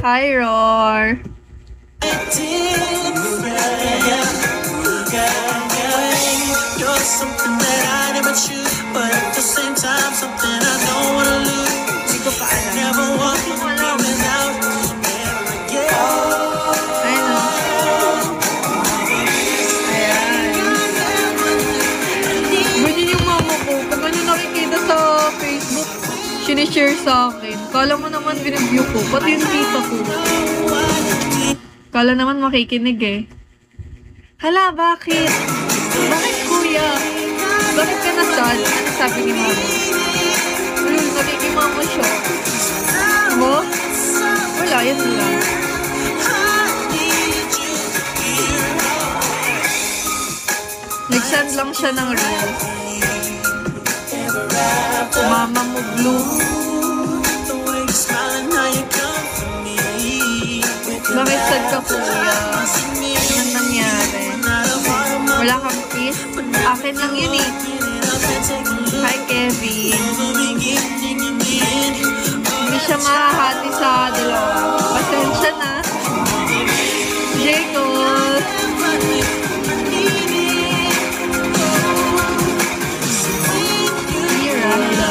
Hi, Roar. You're something that I never choose, but at the same time, something I don't wanna lose. Hindi ko pa alam. Never walk without you ever again. Ayun o. Ayan. Ganyan yung mama ko. Pag ano nakikita sa Facebook, sinishare sa akin. Kala mo naman binibview ko. Pati yung tita ko. Kala naman makikinig eh. Hala, bakit? Bakit kuya? Bakit ka na-sad? Ano sabi ni mama? Ayun, nakikimama siya. Mo? Wala, yan lang. Nag-send lang siya ng rose. Mama mo blue. Bakit sad ka kuya? Anong nangyari? Wala kang kiss? Akin lang yun eh. Hi Kevin. Hindi siya mahahati sa dalawa. Pasensya na. Jacob. Mira, hello.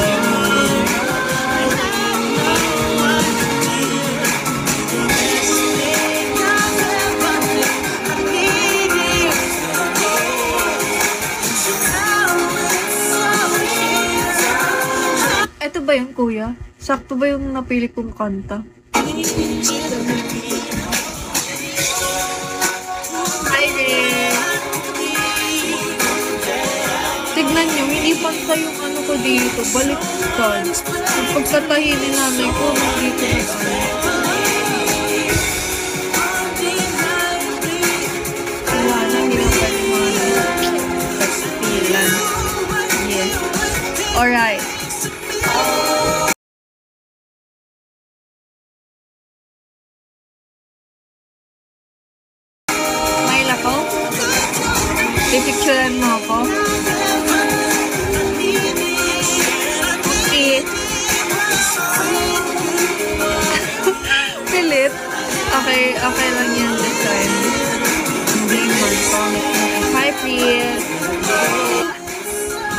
Ito ba yun, kuya? Sakto ba yung napili kong kanta? Hi, Ray! Tignan nyo, hindi pantay yung ano ko dito. Baliktad. Yung pagkatahinin namin ko, dito na ano. Wala na, hindi lang pwede mga pagpilan. Yes. Alright. Pipicturean mo ako? Okay. Pilit. Okay lang yan design. Hindi mag-pangit mo. Hi, Priya.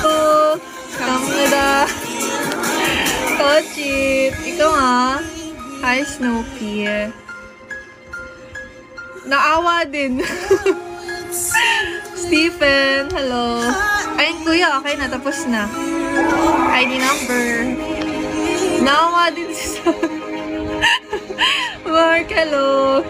Oh, kamada. Tochit. Ikaw nga. Hi, Snooki. Naawa din. Stephen, hello. Ayun, kuya, okay na, tapos na. ID number. Nawa din si Mark, hello.